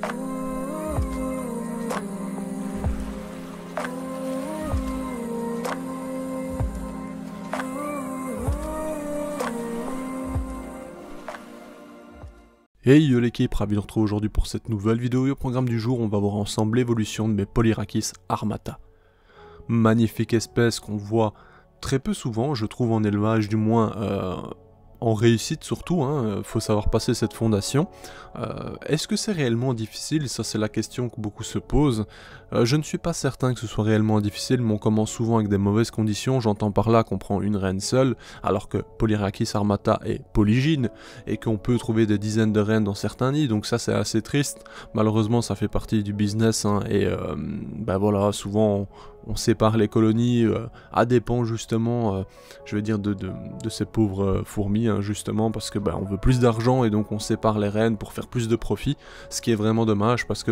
Hey yo l'équipe, ravi de vous retrouver aujourd'hui pour cette nouvelle vidéo. Et au programme du jour, on va voir ensemble l'évolution de mes Polyrhachis armata. Magnifique espèce qu'on voit très peu souvent, je trouve en élevage, du moins en réussite surtout, faut savoir passer cette fondation. Est-ce que c'est réellement difficile? Ça c'est la question que beaucoup se posent. Je ne suis pas certain que ce soit réellement difficile, mais on commence souvent avec des mauvaises conditions. J'entends par là qu'on prend une reine seule, alors que Polyrhachis armata est polygyne, et qu'on peut trouver des dizaines de reines dans certains nids, donc ça c'est assez triste. Malheureusement ça fait partie du business, et voilà, souvent on sépare les colonies à dépens justement, je vais dire de ces pauvres fourmis, justement, parce que on veut plus d'argent et donc on sépare les reines pour faire plus de profit, ce qui est vraiment dommage parce que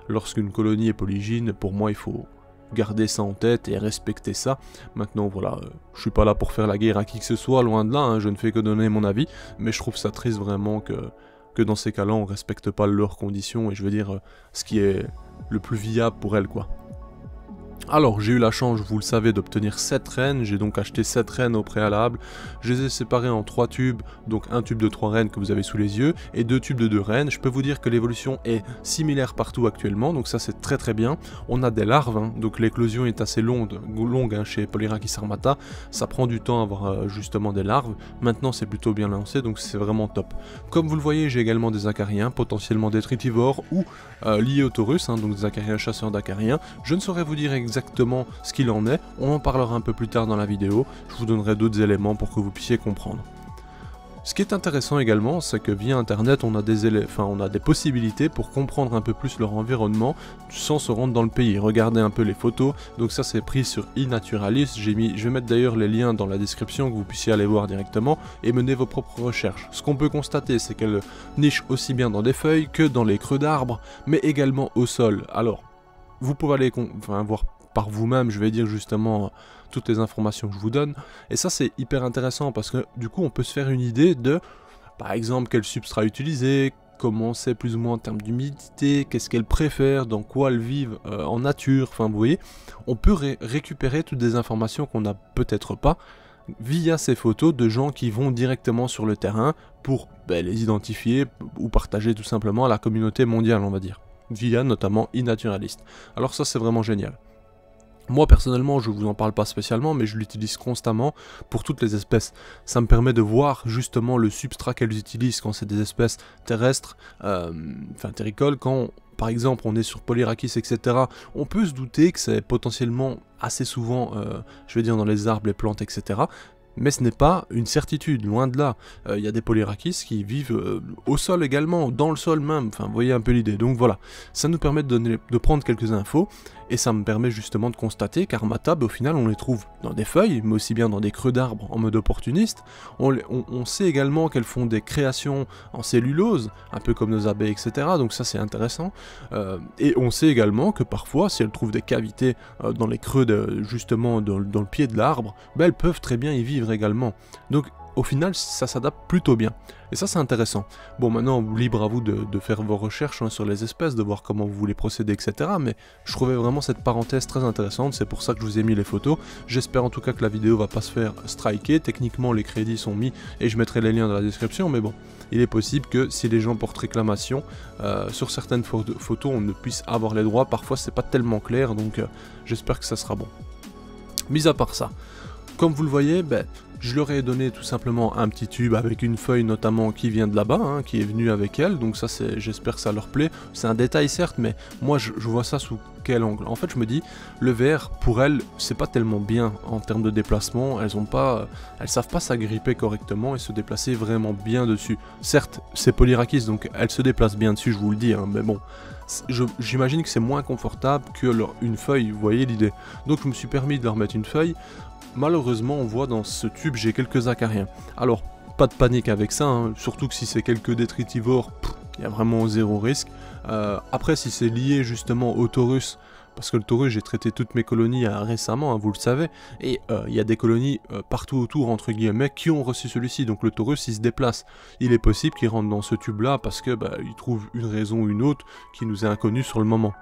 lorsqu'une colonie est polygyne, pour moi il faut garder ça en tête et respecter ça. Maintenant voilà, je suis pas là pour faire la guerre à qui que ce soit, loin de là, je ne fais que donner mon avis, mais je trouve ça triste vraiment que dans ces cas-là on respecte pas leurs conditions et je veux dire ce qui est le plus viable pour elles, quoi. Alors j'ai eu la chance, vous le savez, d'obtenir 7 reines, j'ai donc acheté 7 reines au préalable, je les ai séparées en 3 tubes, donc un tube de 3 reines que vous avez sous les yeux, et 2 tubes de 2 reines. Je peux vous dire que l'évolution est similaire partout actuellement, donc ça c'est très très bien. On a des larves, donc l'éclosion est assez longue chez Polyrhachis armata, ça prend du temps à avoir justement des larves, maintenant c'est plutôt bien lancé, donc c'est vraiment top. Comme vous le voyez, j'ai également des acariens, potentiellement détritivores ou liés au taurus, donc des acariens chasseurs d'acariens. Je ne saurais vous dire exactement ce qu'il en est, on en parlera un peu plus tard dans la vidéo, je vous donnerai d'autres éléments pour que vous puissiez comprendre. Ce qui est intéressant également, c'est que via internet on a des possibilités pour comprendre un peu plus leur environnement sans se rendre dans le pays. Regardez un peu les photos, donc ça c'est pris sur iNaturalist, je vais mettre d'ailleurs les liens dans la description que vous puissiez aller voir directement et mener vos propres recherches. Ce qu'on peut constater, c'est qu'elles nichent aussi bien dans des feuilles que dans les creux d'arbres, mais également au sol. Alors, vous pouvez aller voir par vous-même, je vais dire justement toutes les informations que je vous donne, et ça c'est hyper intéressant parce que du coup on peut se faire une idée de, par exemple, quel substrat utiliser, comment c'est plus ou moins en termes d'humidité, qu'est-ce qu'elles préfèrent, dans quoi elles vivent en nature, enfin vous voyez, on peut récupérer toutes des informations qu'on n'a peut-être pas via ces photos de gens qui vont directement sur le terrain pour les identifier ou partager tout simplement à la communauté mondiale, on va dire, via notamment iNaturalist. Alors ça c'est vraiment génial. Moi personnellement je vous en parle pas spécialement, mais je l'utilise constamment pour toutes les espèces. Ça me permet de voir justement le substrat qu'elles utilisent quand c'est des espèces terrestres, terricoles. Quand par exemple on est sur Polyrhachis, etc., on peut se douter que c'est potentiellement assez souvent, je vais dire dans les arbres, les plantes, etc., mais ce n'est pas une certitude, loin de là. Il y a des Polyrhachis qui vivent au sol également, dans le sol même, enfin vous voyez un peu l'idée. Donc voilà, ça nous permet de prendre quelques infos, et ça me permet justement de constater qu'armata, au final on les trouve dans des feuilles, mais aussi bien dans des creux d'arbres en mode opportuniste. On sait également qu'elles font des créations en cellulose, un peu comme nos abeilles, etc. Donc ça c'est intéressant. Et on sait également que parfois, si elles trouvent des cavités dans les creux, justement dans le pied de l'arbre, elles peuvent très bien y vivre également. Donc au final ça s'adapte plutôt bien, et ça c'est intéressant. Bon, maintenant libre à vous de faire vos recherches sur les espèces, de voir comment vous voulez procéder, etc. Mais je trouvais vraiment cette parenthèse très intéressante, c'est pour ça que je vous ai mis les photos. J'espère en tout cas que la vidéo va pas se faire striker, techniquement les crédits sont mis et je mettrai les liens dans la description, mais bon, il est possible que si les gens portent réclamation, sur certaines photos on ne puisse avoir les droits, parfois c'est pas tellement clair, donc j'espère que ça sera bon. Mis à part ça, comme vous le voyez, je leur ai donné tout simplement un petit tube avec une feuille notamment qui vient de là-bas, qui est venue avec elle, donc ça j'espère que ça leur plaît. C'est un détail certes, mais moi je vois ça sous quel angle? En fait je me dis, le verre pour elles c'est pas tellement bien en termes de déplacement, elles savent pas s'agripper correctement et se déplacer vraiment bien dessus. Certes c'est Polyrhachis donc elles se déplacent bien dessus, je vous le dis, mais bon, j'imagine que c'est moins confortable que une feuille, vous voyez l'idée. Donc je me suis permis de leur mettre une feuille. Malheureusement on voit dans ce tube j'ai quelques acariens. Alors pas de panique avec ça, surtout que si c'est quelques détritivores, il y a vraiment zéro risque. Après si c'est lié justement au taurus, parce que le taurus, j'ai traité toutes mes colonies récemment, hein, vous le savez, et il y a des colonies partout autour, entre guillemets, qui ont reçu celui-ci, donc le taurus, il se déplace. Il est possible qu'il rentre dans ce tube-là, parce que il trouve une raison ou une autre qui nous est inconnue sur le moment.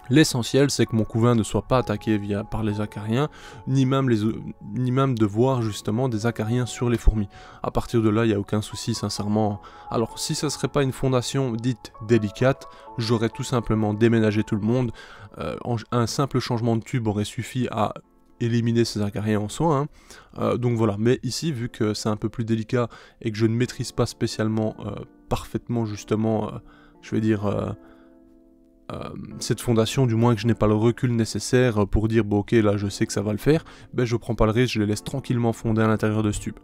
L'essentiel, c'est que mon couvain ne soit pas attaqué par les acariens, ni même de voir justement des acariens sur les fourmis. À partir de là, il n'y a aucun souci, sincèrement. Alors, si ça ne serait pas une fondation dite délicate, j'aurais tout simplement déménagé tout le monde. Un simple changement de tube aurait suffi à éliminer ces acariens en soi. Donc voilà, mais ici, vu que c'est un peu plus délicat et que je ne maîtrise pas spécialement parfaitement, justement, je vais dire... cette fondation, du moins que je n'ai pas le recul nécessaire pour dire bon ok là je sais que ça va le faire, je prends pas le risque, je les laisse tranquillement fonder à l'intérieur de ce tube.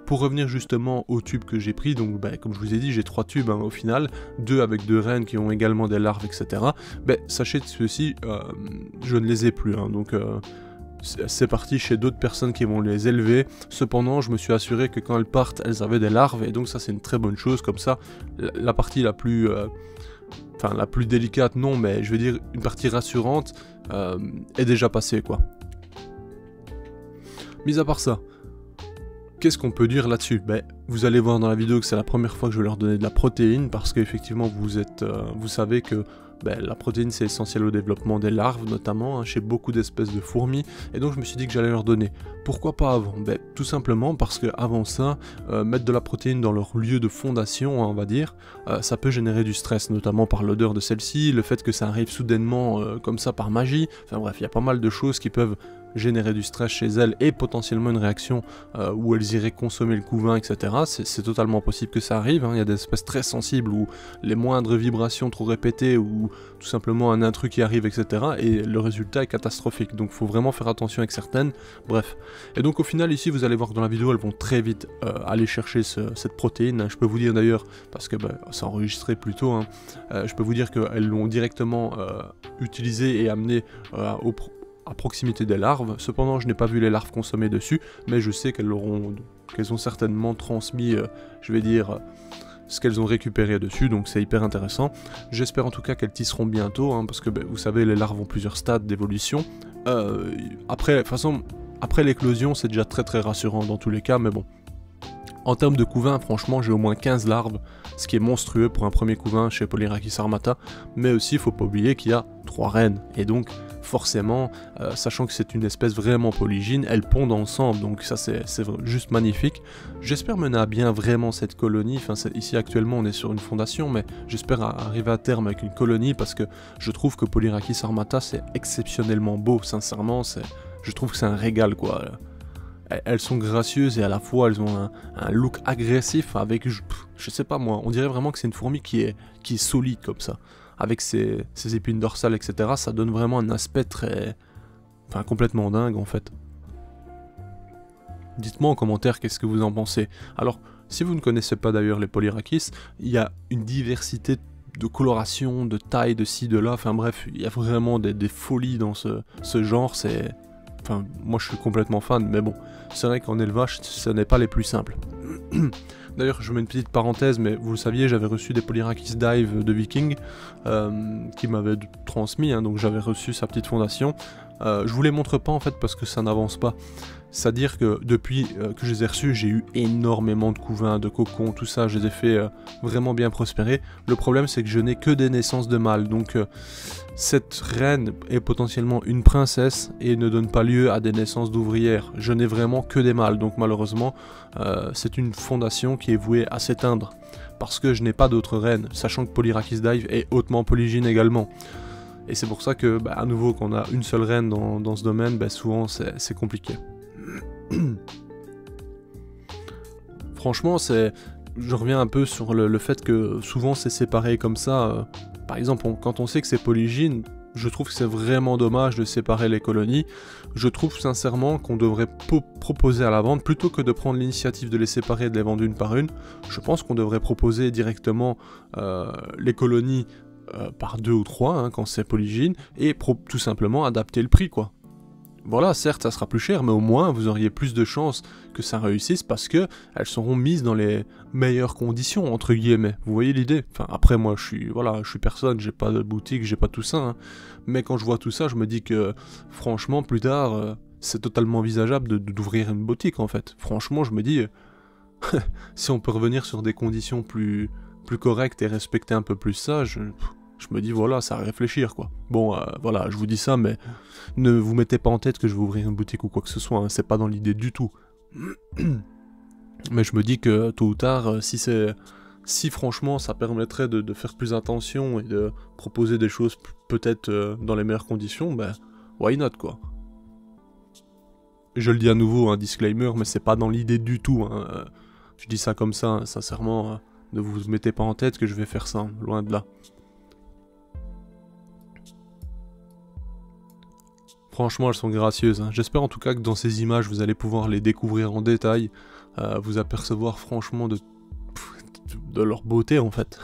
Pour revenir justement au tube que j'ai pris, donc comme je vous ai dit j'ai 3 tubes au final, 2 avec 2 reines qui ont également des larves etc. Sachez que ceux-ci je ne les ai plus, donc c'est parti chez d'autres personnes qui vont les élever. Cependant, je me suis assuré que quand elles partent, elles avaient des larves, et donc ça c'est une très bonne chose. Comme ça, la partie la plus délicate, non, mais je veux dire une partie rassurante est déjà passée, quoi. Mis à part ça, qu'est-ce qu'on peut dire là-dessus? Vous allez voir dans la vidéo que c'est la première fois que je vais leur donner de la protéine, parce qu'effectivement vous savez que la protéine c'est essentiel au développement des larves notamment, chez beaucoup d'espèces de fourmis, et donc je me suis dit que j'allais leur donner. Pourquoi pas avant? Tout simplement parce que avant ça, mettre de la protéine dans leur lieu de fondation, on va dire, ça peut générer du stress, notamment par l'odeur de celle-ci, le fait que ça arrive soudainement comme ça par magie, enfin bref, il y a pas mal de choses qui peuvent générer du stress chez elles et potentiellement une réaction où elles iraient consommer le couvain, etc. C'est totalement possible que ça arrive, il y a des espèces très sensibles où les moindres vibrations trop répétées ou tout simplement un intrus qui arrive, etc. et le résultat est catastrophique, donc il faut vraiment faire attention avec certaines, bref. Et donc au final ici vous allez voir que dans la vidéo elles vont très vite aller chercher cette protéine, je peux vous dire d'ailleurs, parce que c'est enregistré plus tôt, je peux vous dire qu'elles l'ont directement utilisé et amené à proximité des larves. Cependant, je n'ai pas vu les larves consommer dessus, mais je sais qu'elles ont certainement transmis, je vais dire, ce qu'elles ont récupéré dessus, donc c'est hyper intéressant. J'espère en tout cas qu'elles tisseront bientôt, parce que vous savez, les larves ont plusieurs stades d'évolution. Après l'éclosion, c'est déjà très très rassurant dans tous les cas, mais bon. En termes de couvain, franchement, j'ai au moins 15 larves, ce qui est monstrueux pour un premier couvain chez Polyrhachis armata, mais aussi, il faut pas oublier qu'il y a 3 reines, et donc, forcément, sachant que c'est une espèce vraiment polygyne, elles pondent ensemble, donc ça c'est juste magnifique. J'espère mener à bien vraiment cette colonie, ici actuellement on est sur une fondation, mais j'espère arriver à terme avec une colonie, parce que je trouve que Polyrhachis armata c'est exceptionnellement beau, sincèrement, je trouve que c'est un régal, quoi. Elles sont gracieuses et à la fois elles ont un look agressif avec, je sais pas moi, on dirait vraiment que c'est une fourmi qui est solide comme ça. Avec ses épines dorsales, etc. Ça donne vraiment un aspect complètement dingue en fait. Dites-moi en commentaire qu'est-ce que vous en pensez. Alors, si vous ne connaissez pas d'ailleurs les Polyrhachis, il y a une diversité de coloration, de taille, de ci, de là, enfin bref, il y a vraiment des folies dans ce genre, moi je suis complètement fan, mais bon, c'est vrai qu'en élevage, ce n'est pas les plus simples. D'ailleurs, je mets une petite parenthèse, mais vous le saviez, j'avais reçu des Polyrhachis Dive de Viking, qui m'avaient transmis, donc j'avais reçu sa petite fondation. Je vous les montre pas en fait parce que ça n'avance pas. C'est-à-dire que depuis que je les ai reçus, j'ai eu énormément de couvains, de cocons, tout ça, je les ai fait vraiment bien prospérer. Le problème c'est que je n'ai que des naissances de mâles, donc cette reine est potentiellement une princesse et ne donne pas lieu à des naissances d'ouvrières. Je n'ai vraiment que des mâles, donc malheureusement c'est une fondation qui est vouée à s'éteindre. Parce que je n'ai pas d'autres reines, sachant que Polyrhachis Dive est hautement polygyne également. Et c'est pour ça que, à nouveau, quand on a une seule reine dans ce domaine, souvent c'est compliqué. Franchement, je reviens un peu sur le fait que souvent c'est séparé comme ça. Par exemple, quand on sait que c'est polygyne, je trouve que c'est vraiment dommage de séparer les colonies. Je trouve sincèrement qu'on devrait proposer à la vente, plutôt que de prendre l'initiative de les séparer et de les vendre une par une, je pense qu'on devrait proposer directement les colonies par 2 ou 3 quand c'est polygyne, et tout simplement adapter le prix, quoi. Voilà, certes, ça sera plus cher, mais au moins, vous auriez plus de chances que ça réussisse parce que elles seront mises dans les meilleures conditions, entre guillemets. Vous voyez l'idée? Enfin, après, moi, je suis personne, j'ai pas de boutique, j'ai pas tout ça, hein. Mais quand je vois tout ça, je me dis que, franchement, plus tard, c'est totalement envisageable d'ouvrir une boutique, en fait. Franchement, je me dis, si on peut revenir sur des conditions plus correctes et respecter un peu plus ça, je me dis, voilà, ça à réfléchir, quoi. Bon, voilà, je vous dis ça, mais ne vous mettez pas en tête que je vais ouvrir une boutique ou quoi que ce soit, hein, c'est pas dans l'idée du tout. Mais je me dis que, tôt ou tard, si franchement ça permettrait de faire plus attention et de proposer des choses peut-être dans les meilleures conditions, ben, why not, quoi. Je le dis à nouveau, un disclaimer, mais c'est pas dans l'idée du tout, hein. Je dis ça comme ça, hein, sincèrement, ne vous mettez pas en tête que je vais faire ça, hein, loin de là. Franchement, elles sont gracieuses, hein. J'espère en tout cas que dans ces images, vous allez pouvoir les découvrir en détail, vous apercevoir franchement de leur beauté en fait.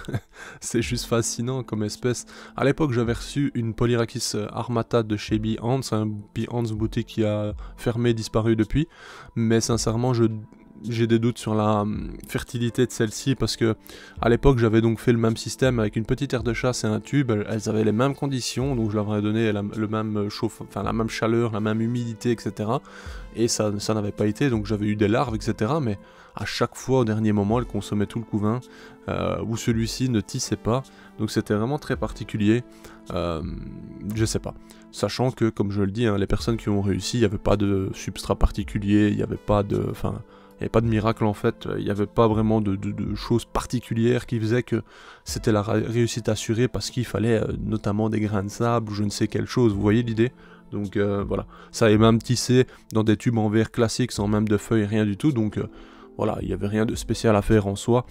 C'est juste fascinant comme espèce. À l'époque, j'avais reçu une Polyrhachis armata de chez Behance, un Behance boutique qui a fermé, disparu depuis, mais sincèrement, j'ai des doutes sur la fertilité de celle-ci parce que à l'époque j'avais donc fait le même système avec une petite aire de chasse et un tube, elles avaient les mêmes conditions, donc je leur ai donné le même la même chaleur, la même humidité, etc. Et ça n'avait pas été, donc j'avais eu des larves, etc. Mais à chaque fois au dernier moment elles consommaient tout le couvain, ou celui-ci ne tissait pas, donc c'était vraiment très particulier. Je sais pas. Sachant que, comme je le dis, hein, les personnes qui ont réussi, il n'y avait pas de substrat particulier, il n'y avait pas de... Enfin, il n'y avait pas de miracle en fait, il n'y avait pas vraiment de choses particulières qui faisaient que c'était la réussite assurée parce qu'il fallait notamment des grains de sable ou je ne sais quelle chose, vous voyez l'idée? Donc voilà, ça est même tissé dans des tubes en verre classiques sans même de feuilles, rien du tout, donc voilà, il n'y avait rien de spécial à faire en soi,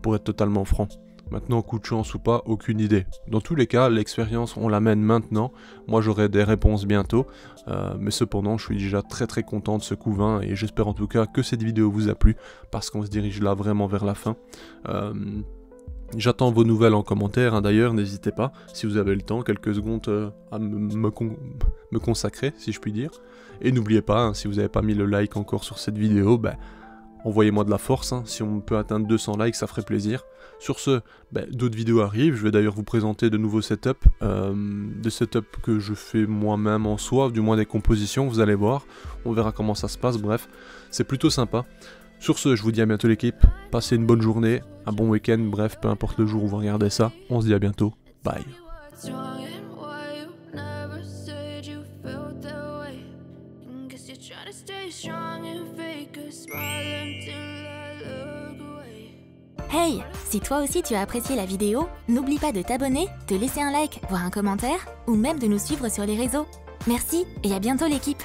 pour être totalement franc. Maintenant, coup de chance ou pas, aucune idée. Dans tous les cas, l'expérience, on l'amène maintenant. Moi, j'aurai des réponses bientôt. Mais cependant, je suis déjà très très content de ce couvain. Et j'espère en tout cas que cette vidéo vous a plu. Parce qu'on se dirige là vraiment vers la fin. J'attends vos nouvelles en commentaire. Hein, d'ailleurs, n'hésitez pas, si vous avez le temps, quelques secondes à me consacrer, si je puis dire. Et n'oubliez pas, hein, si vous n'avez pas mis le like encore sur cette vidéo, ben, envoyez-moi de la force, hein. Si on peut atteindre 200 likes, ça ferait plaisir. Sur ce, d'autres vidéos arrivent, je vais d'ailleurs vous présenter de nouveaux setups, des setups que je fais moi-même en soi, du moins des compositions, vous allez voir, on verra comment ça se passe, bref, c'est plutôt sympa. Sur ce, je vous dis à bientôt l'équipe, passez une bonne journée, un bon week-end, bref, peu importe le jour où vous regardez ça, on se dit à bientôt, bye. Hey, si toi aussi tu as apprécié la vidéo, n'oublie pas de t'abonner, de laisser un like, voire un commentaire, ou même de nous suivre sur les réseaux. Merci et à bientôt l'équipe!